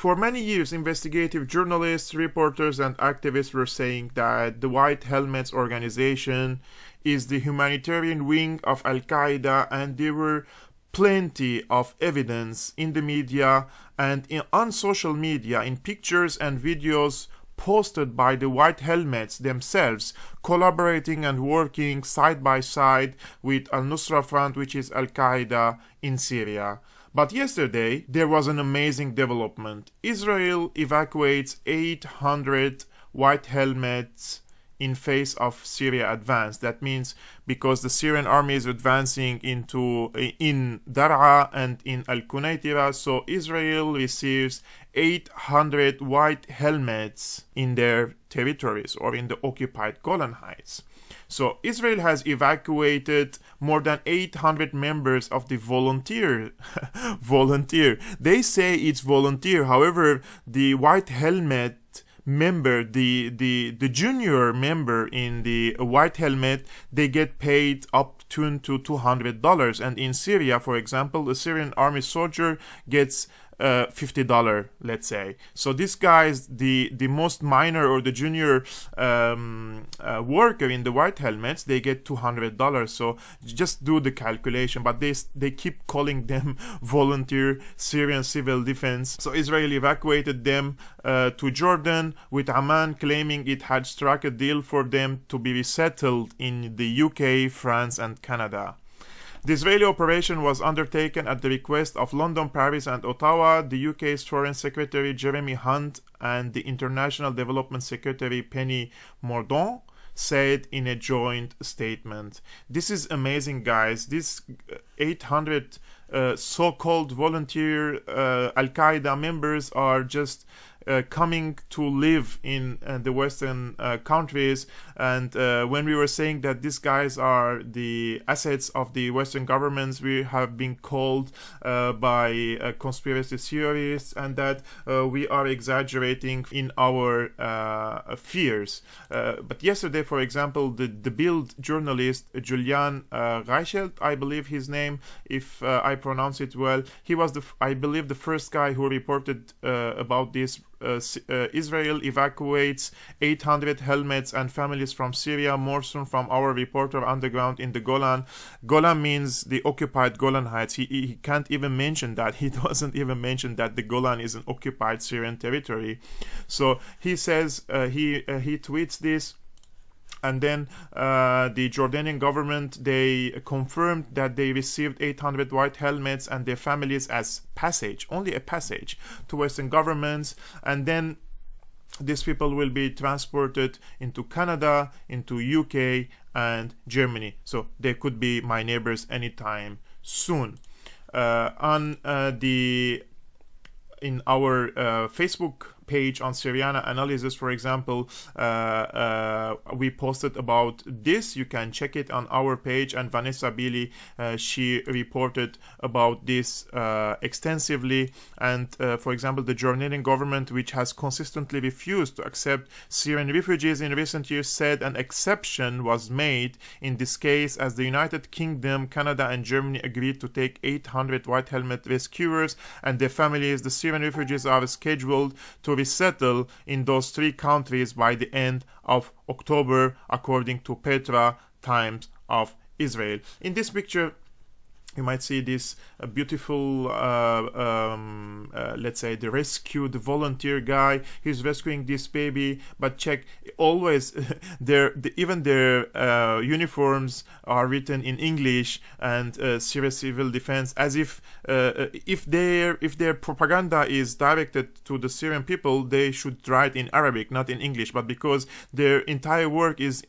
For many years, investigative journalists, reporters, and activists were saying that the White Helmets organization is the humanitarian wing of Al-Qaeda, and there were plenty of evidence in the media and on social media, in pictures and videos posted by the White Helmets themselves, collaborating and working side by side with Al-Nusra Front, which is Al-Qaeda in Syria. But yesterday, there was an amazing development. Israel evacuates 800 White Helmets in face of Syria advance. That means because the Syrian army is advancing in Dara and in Al-Qunaytira, so Israel receives 800 White Helmets in their territories or in the occupied Golan Heights. So Israel has evacuated more than 800 members of the volunteer. They say it's volunteer. However, the White Helmet member, the junior member in the White Helmet, they get paid up to $200. And in Syria, for example, the Syrian army soldier gets $50, let's say. So this guy is the most minor or the junior worker in the White Helmets. They get $200. So just do the calculation. But they keep calling them volunteer Syrian civil defense. So Israel evacuated them to Jordan, with Amman claiming it had struck a deal for them to be resettled in the UK, France, and Canada. The Israeli operation was undertaken at the request of London, Paris, and Ottawa, the UK's Foreign Secretary Jeremy Hunt and the International Development Secretary Penny Mordaunt said in a joint statement. This is amazing, guys. These 800 so-called volunteer Al-Qaeda members are just coming to live in the Western countries, and when we were saying that these guys are the assets of the Western governments, we have been called by conspiracy theorists, and that we are exaggerating in our fears. But yesterday, for example, the Bild journalist Julian Reichelt, I believe his name, if I pronounce it well, he was I believe the first guy who reported about this. Israel evacuates 800 helmets and families from Syria. More soon from our reporter on the ground in the Golan. Golan means the occupied Golan Heights. He can't even mention that. He doesn't even mention that the Golan is an occupied Syrian territory. So he says, he tweets this. And then the Jordanian government, they confirmed that they received 800 White Helmets and their families as passage, only a passage to Western governments. And then these people will be transported into Canada, into UK and Germany. So they could be my neighbors anytime soon. In our Facebook page on Syriana analysis, for example, we posted about this. You can check it on our page, and Vanessa Billy, she reported about this extensively. And for example, the Jordanian government, which has consistently refused to accept Syrian refugees in recent years, said an exception was made in this case, as the United Kingdom, Canada and Germany agreed to take 800 White Helmet rescuers and their families. The Syrian refugees are scheduled to resettle in those three countries by the end of October, according to Petra Times of Israel. In this picture, you might see this beautiful, let's say, the volunteer guy. He's rescuing this baby, but check, always even their uniforms are written in English and Syria Civil Defense, as if their propaganda is directed to the Syrian people, they should write in Arabic, not in English. But because their entire work is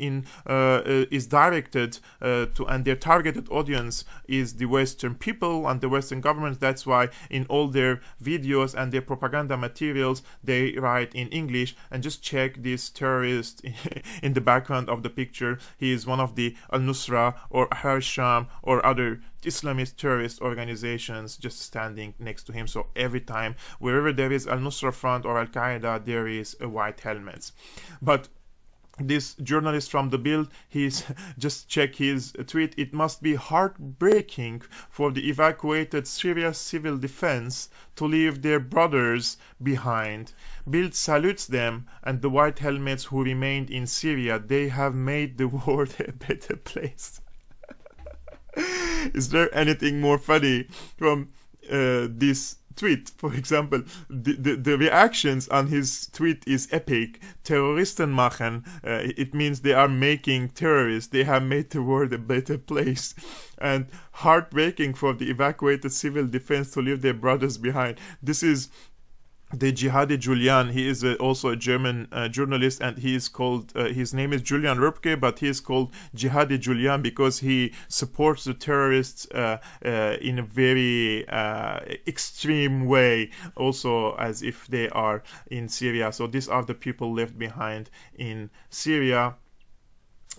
directed to, and their targeted audience is the Western people and the Western governments, that's why in all their videos and their propaganda materials they write in English. And just check this terrorist in the background of the picture. He is one of the Al-Nusra or Sham or other Islamist terrorist organizations just standing next to him. So every time, wherever there is Al-Nusra Front or Al-Qaeda, there is a White Helmets. But this journalist from the Bild, he's just check his tweet. It must be heartbreaking for the evacuated Syria civil defense to leave their brothers behind. Bild salutes them and the White Helmets who remained in Syria. They have made the world a better place. Is there anything more funny from this tweet? For example, the reactions on his tweet is epic. Terroristen machen, it means they are making terrorists. They have made the world a better place. And heartbreaking for the evacuated civil defense to leave their brothers behind. This is the jihadi Julian. He is also a German journalist, and he is called, his name is Julian Röpke, but he is called jihadi Julian because he supports the terrorists in a very extreme way, also as if they are in Syria. So these are the people left behind in Syria.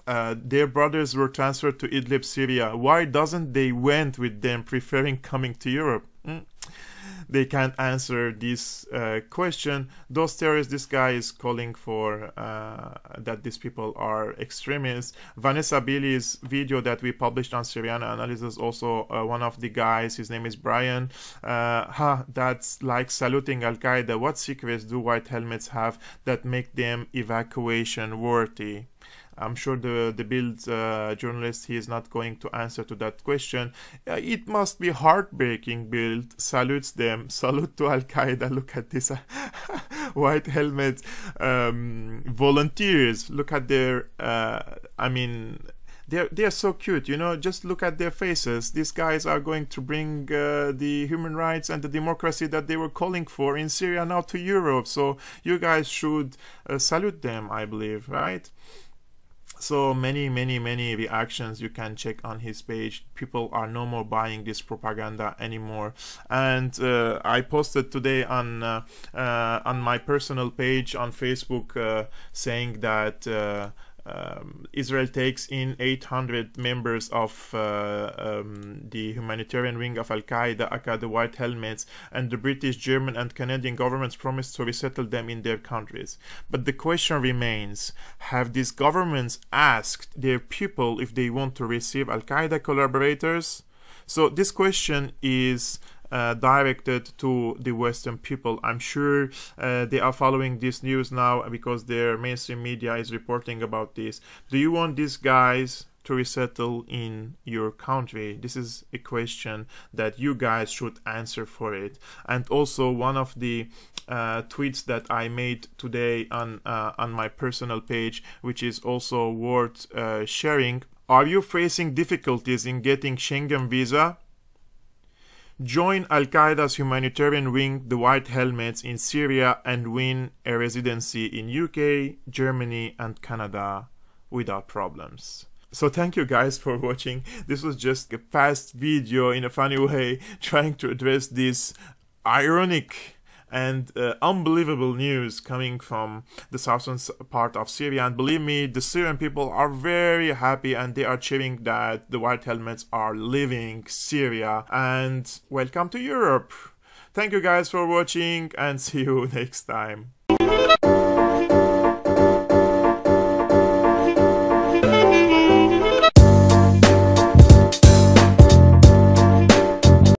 Their brothers were transferred to Idlib, Syria. Why doesn't they went with them, preferring coming to Europe? They can't answer this question. Those terrorists, this guy is calling for that these people are extremists. Vanessa Billy's video that we published on Syriana Analysis, also one of the guys, his name is Brian. That's like saluting Al-Qaeda. What secrets do White Helmets have that make them evacuation worthy? I'm sure the Bild journalist, he is not going to answer to that question. It must be heartbreaking. Bild salutes them. Salute to Al-Qaeda. Look at this White Helmet volunteers. Look at their, I mean, they're so cute, you know. Just look at their faces. These guys are going to bring the human rights and the democracy that they were calling for in Syria now to Europe. So you guys should salute them, I believe, right? So many reactions you can check on his page. People are no more buying this propaganda anymore. And I posted today on my personal page on Facebook saying that Israel takes in 800 members of the humanitarian wing of Al-Qaeda, aka the White Helmets, and the British, German and Canadian governments promised to resettle them in their countries. But the question remains, have these governments asked their people if they want to receive Al-Qaeda collaborators? So this question is directed to the Western people. I'm sure they are following this news now because their mainstream media is reporting about this. Do you want these guys to resettle in your country? This is a question that you guys should answer for it. And also one of the tweets that I made today on my personal page, which is also worth sharing. Are you facing difficulties in getting Schengen visa? Join Al-Qaeda's humanitarian wing, the White Helmets, in Syria and win a residency in UK, Germany and Canada without problems. So thank you guys for watching. This was just a fast video in a funny way trying to address this ironic and unbelievable news coming from the southern part of Syria. And believe me, the Syrian people are very happy and they are cheering that the White Helmets are leaving Syria and welcome to Europe. Thank you guys for watching and see you next time.